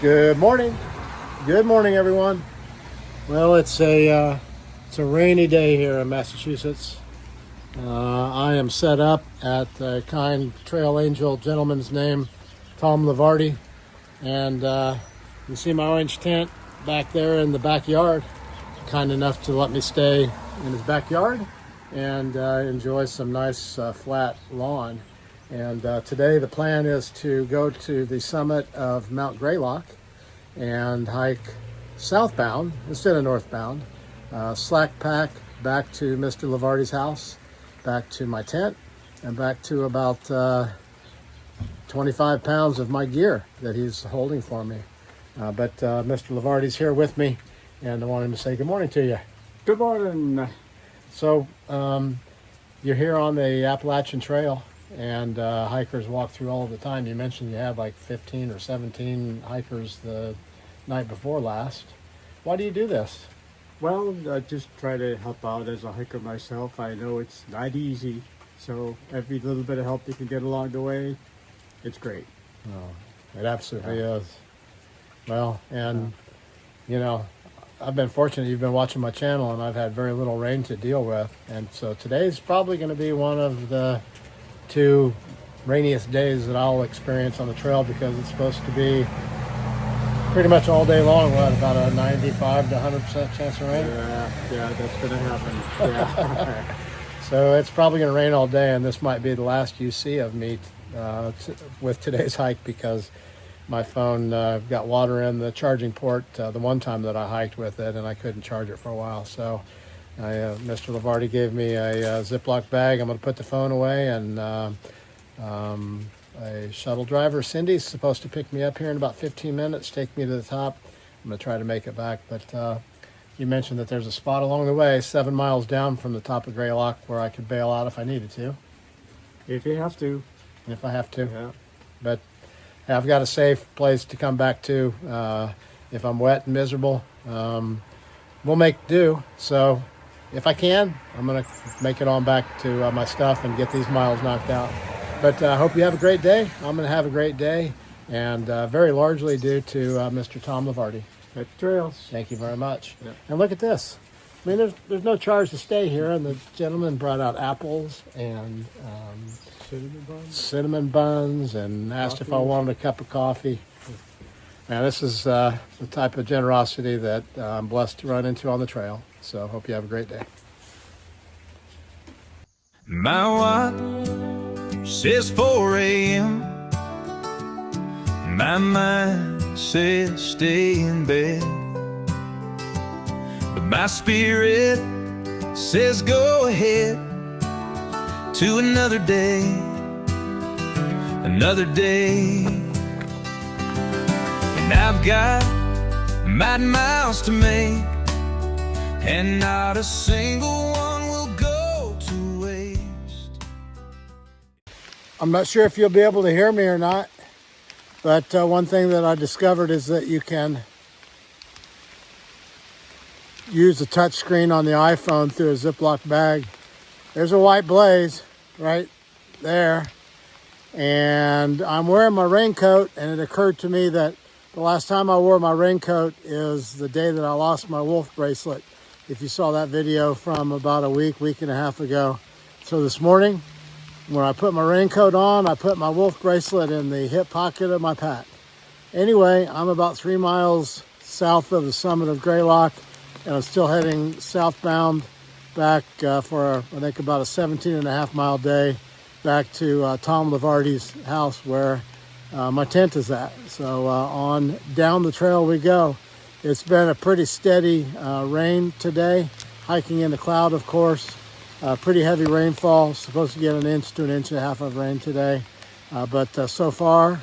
Good morning. Good morning, everyone. Well, it's a rainy day here in Massachusetts. I am set up at the kind trail angel gentleman's name, Tom Levardi, and you see my orange tent back there in the backyard. Kind enough to let me stay in his backyard and enjoy some nice flat lawn. And today the plan is to go to the summit of Mount Graylock and hike southbound instead of northbound. Slack pack back to Mr. Levardi's house, back to my tent, and back to about 25 pounds of my gear that he's holding for me. But Mr. Levardi's here with me, and I want him to say good morning to you. Good morning. So you're here on the Appalachian Trail, and hikers walk through all of the time. You mentioned you had like 15 or 17 hikers the night before last. Why do you do this? Well, I just try to help out as a hiker myself. I know it's not easy, so every little bit of help you can get along the way, it's great. Oh, it absolutely is. Well, and you know, I've been fortunate. You've been watching my channel, and I've had very little rain to deal with, and so today's probably going to be one of the 2 rainiest days that I'll experience on the trail, because it's supposed to be pretty much all day long. What, about a 95 to 100% chance of rain? Yeah, that's going to happen. Yeah. So it's probably going to rain all day, and this might be the last you see of me with today's hike, because my phone got water in the charging port the one time that I hiked with it, and I couldn't charge it for a while. So Mr. Levardi gave me a Ziploc bag. I'm going to put the phone away, and a shuttle driver, Cindy's supposed to pick me up here in about 15 minutes, take me to the top. I'm going to try to make it back, but you mentioned that there's a spot along the way 7 miles down from the top of Graylock where I could bail out if I needed to. If you have to. If I have to. Yeah. But I've got a safe place to come back to. If I'm wet and miserable, we'll make do. So if I can, I'm going to make it on back to my stuff and get these miles knocked out. But I hope you have a great day. I'm going to have a great day, and very largely due to Mr. Tom Levardi. At trails. Thank you very much. Yeah. And look at this. I mean, there's no charge to stay here, and the gentleman brought out apples and cinnamon buns and asked if I wanted a cup of coffee. Now, this is the type of generosity that I'm blessed to run into on the trail. So hope you have a great day. My watch says 4 a.m. My mind says stay in bed, but my spirit says go ahead to another day, another day. And I've got my miles to make, and not a single one will go to waste. I'm not sure if you'll be able to hear me or not, but one thing that I discovered is that you can use the touch screen on the iPhone through a Ziploc bag. There's a white blaze right there, and I'm wearing my raincoat, and it occurred to me that the last time I wore my raincoat is the day that I lost my wolf bracelet. If you saw that video from about a week and a half ago. So this morning, when I put my raincoat on, I put my wolf bracelet in the hip pocket of my pack. Anyway, I'm about 3 miles south of the summit of Graylock, and I'm still heading southbound back for, I think, about a 17.5-mile day back to Tom Levardi's house where my tent is at. So on down the trail we go. It's been a pretty steady rain today, hiking in the cloud, of course. Pretty heavy rainfall, supposed to get 1 inch to 1.5 inches of rain today. But so far,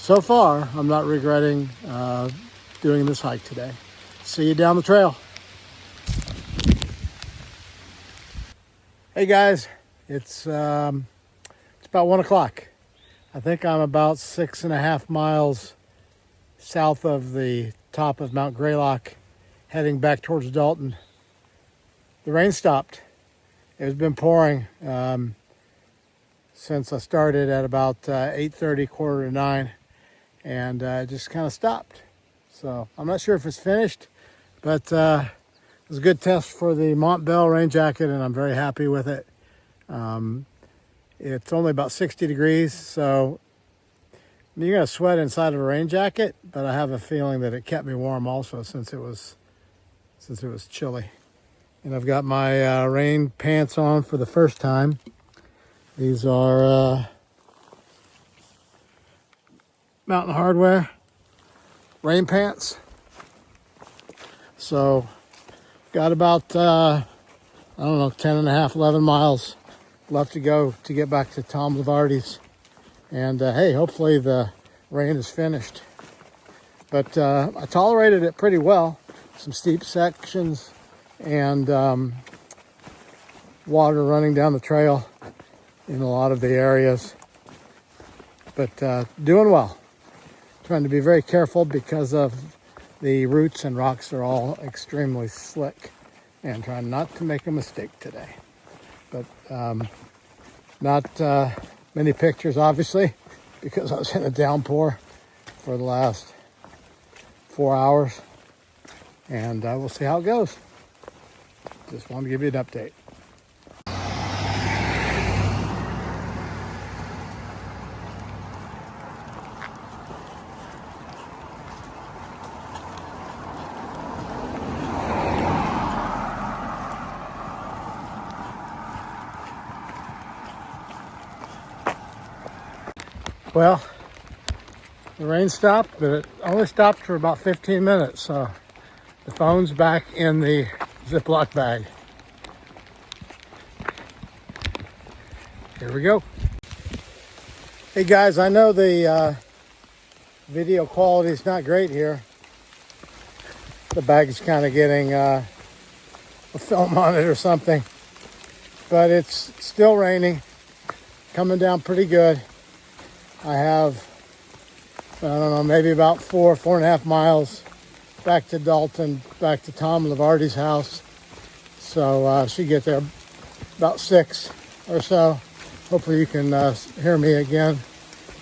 I'm not regretting doing this hike today. See you down the trail. Hey guys, it's about 1 o'clock. I think I'm about 6.5 miles south of the top of Mount Graylock, heading back towards Dalton. The rain stopped. It's been pouring since I started at about 8:30, 8:45, and it just kind of stopped. So I'm not sure if it's finished, but it was a good test for the Mont Bell rain jacket, and I'm very happy with it. It's only about 60 degrees, so you're going to sweat inside of a rain jacket, but I have a feeling that it kept me warm also since it was chilly. And I've got my rain pants on for the first time. These are Mountain Hardwear rain pants. So got about, I don't know, 10 and a half, 11 miles left to go to get back to Tom Levardi's. And hey, hopefully the rain is finished. But I tolerated it pretty well. Some steep sections and water running down the trail in a lot of the areas. But doing well. Trying to be very careful because of the roots and rocks are all extremely slick, and trying not to make a mistake today. But not many pictures, obviously, because I was in a downpour for the last 4 hours, and we'll see how it goes. Just wanted to give you an update. Well, the rain stopped, but it only stopped for about 15 minutes, so the phone's back in the Ziploc bag. Here we go. Hey guys, I know the video quality is not great here. The bag's kind of getting a film on it or something, but it's still raining, coming down pretty good. I have, I don't know, maybe about 4.5 miles back to Dalton, back to Tom Levardi's house. So I should get there about 6 or so. Hopefully you can hear me again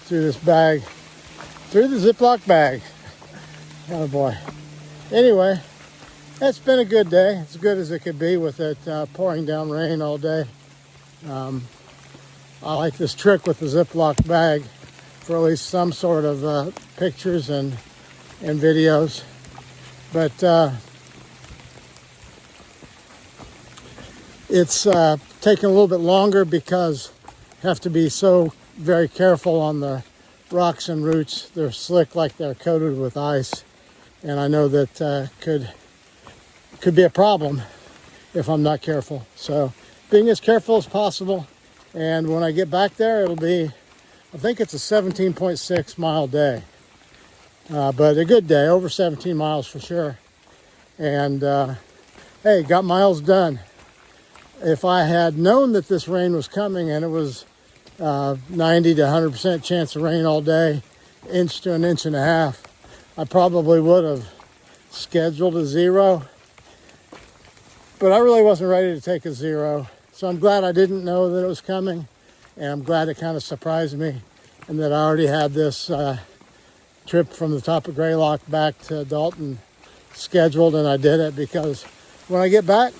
through this bag, through the Ziploc bag. Oh boy. Anyway, it's been a good day. As good as it could be with it pouring down rain all day. I like this trick with the Ziploc bag for at least some sort of pictures and videos. But it's taking a little bit longer because you have to be so very careful on the rocks and roots. They're slick, like they're coated with ice. And I know that could be a problem if I'm not careful. So being as careful as possible. And when I get back there, it'll be, I think it's a 17.6 mile day. But a good day, over 17 miles for sure. And hey, got miles done. If I had known that this rain was coming and it was 90 to 100% chance of rain all day, inch to an inch and a half, I probably would have scheduled a 0. But I really wasn't ready to take a 0. So I'm glad I didn't know that it was coming. And I'm glad it kind of surprised me, and that I already had this trip from the top of Graylock back to Dalton scheduled, and I did it because when I get back,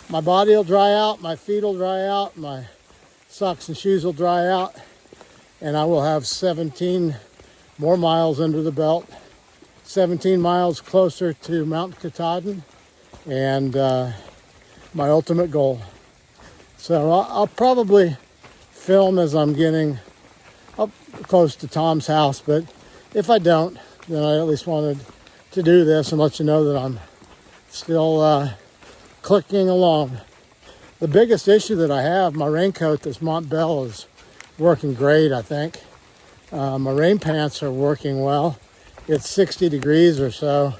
my body will dry out, my feet will dry out, my socks and shoes will dry out, and I will have 17 more miles under the belt, 17 miles closer to Mount Katahdin, and my ultimate goal. So I'll probably film as I'm getting up close to Tom's house, but if I don't, then I at least wanted to do this and let you know that I'm still clicking along. The biggest issue that I have, my raincoat, this Mont Bell, is working great, I think. My rain pants are working well. It's 60 degrees or so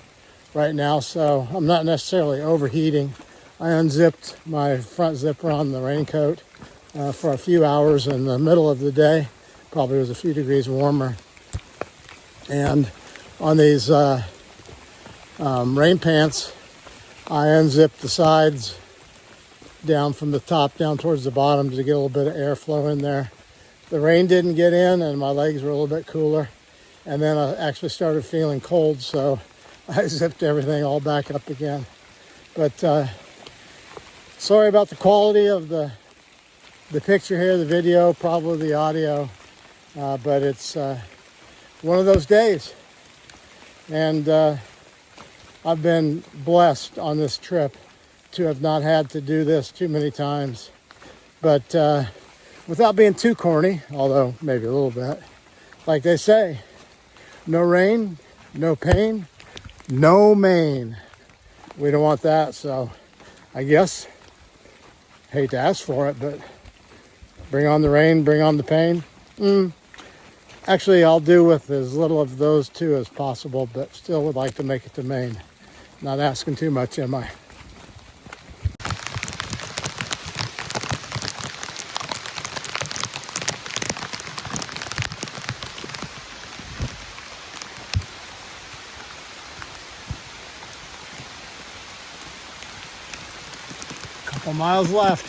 right now, so I'm not necessarily overheating. I unzipped my front zipper on the raincoat for a few hours in the middle of the day. Probably was a few degrees warmer. And on these rain pants, I unzipped the sides down from the top down towards the bottom to get a little bit of airflow in there. The rain didn't get in and my legs were a little bit cooler. and then I actually started feeling cold, so I zipped everything all back up again. But sorry about the quality of the picture here, the video, probably the audio, but it's one of those days. And I've been blessed on this trip to have not had to do this too many times. But without being too corny, although maybe a little bit, like they say, no rain, no pain, no Maine. We don't want that, so I guess, hate to ask for it, but bring on the rain, bring on the pain. Actually, I'll do with as little of those two as possible, but still would like to make it to Maine. Not asking too much, am I? Couple miles left.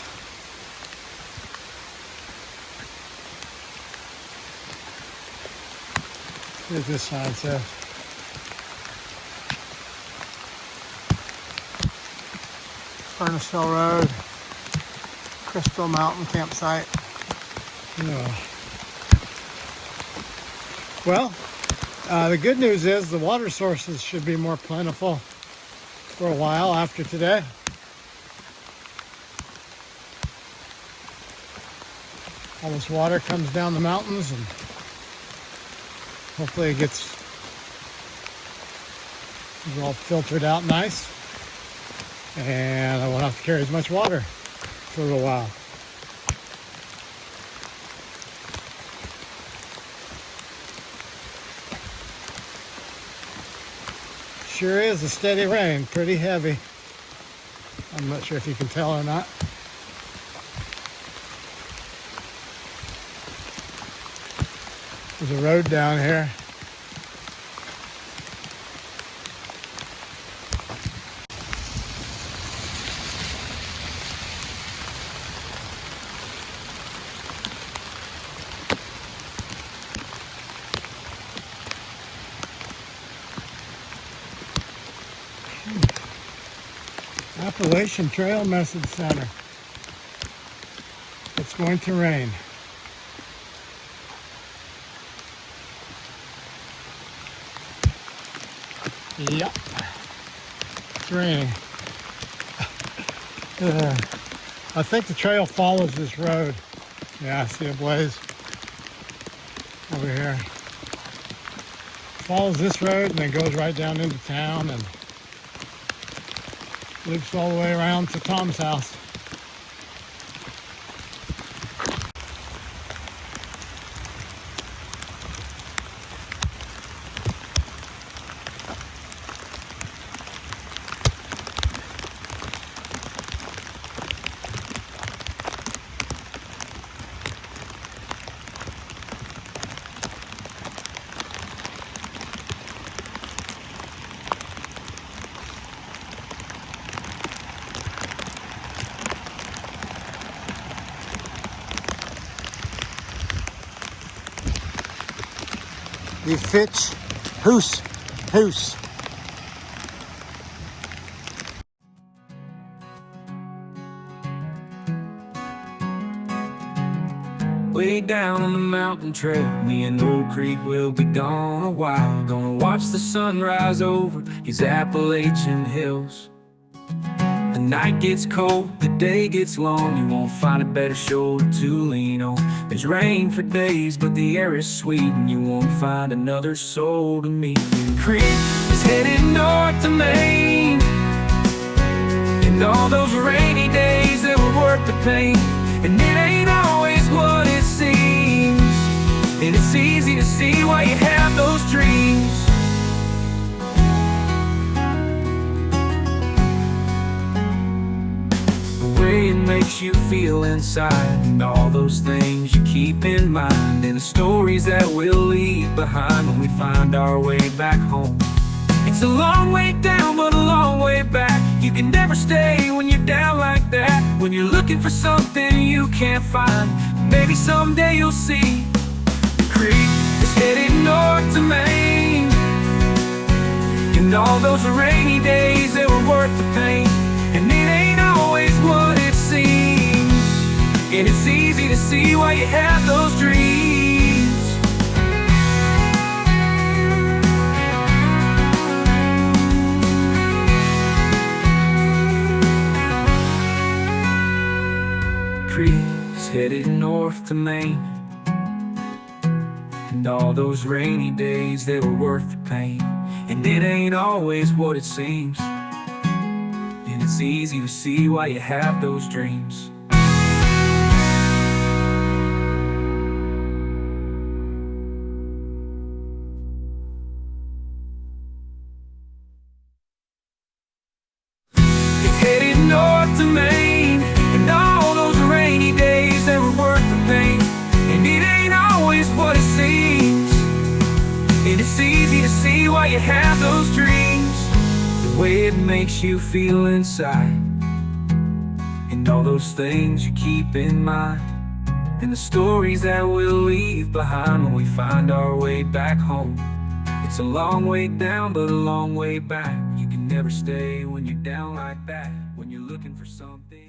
Here's this sign says. Furnace Hill Road, Crystal Mountain Campsite. Yeah. Well, the good news is the water sources should be more plentiful for a while after today. All this water comes down the mountains, and hopefully it's all filtered out nice, and I won't have to carry as much water for a little while. Sure is a steady rain, pretty heavy. I'm not sure if you can tell or not. There's a road down here. Appalachian Trail Message Center. It's going to rain. Yep, it's raining. I think the trail follows this road. Yeah, I see a blaze over here. Follows this road and then goes right down into town and loops all the way around to Tom's house. The Fitch Hoose. Way down on the mountain trail, me and Old Creek will be gone a while. Gonna watch the sunrise over these Appalachian hills. The night gets cold, the day gets long. You won't find a better shoulder to lean on. There's rain for days, but the air is sweet, and you won't find another soul to meet. The creek is headed north to Maine, and all those rainy days that were worth the pain. And it ain't always what it seems, and it's easy to see why you have those dreams. The way it makes you feel inside, and all those things you keep in mind, and the stories that we'll leave behind when we find our way back home. It's a long way down, but a long way back. You can never stay when you're down like that. When you're looking for something you can't find, maybe someday you'll see. The creek is was headed north to Maine. And all those rainy days, they were worth the pain. And it ain't always what it seems. And it's easy to see why you have those dreams. Creek's headed north to Maine. And all those rainy days, they were worth the pain. And it ain't always what it seems. And it's easy to see why you have those dreams. It's headed north to Maine. And all those rainy days, they were worth the pain. And it ain't always what it seems. And it's easy to see why you have those dreams. The way it makes you feel inside. And all those things you keep in mind. And the stories that we'll leave behind when we find our way back home. It's a long way down, but a long way back. You can never stay when you're down like that. When you're looking for something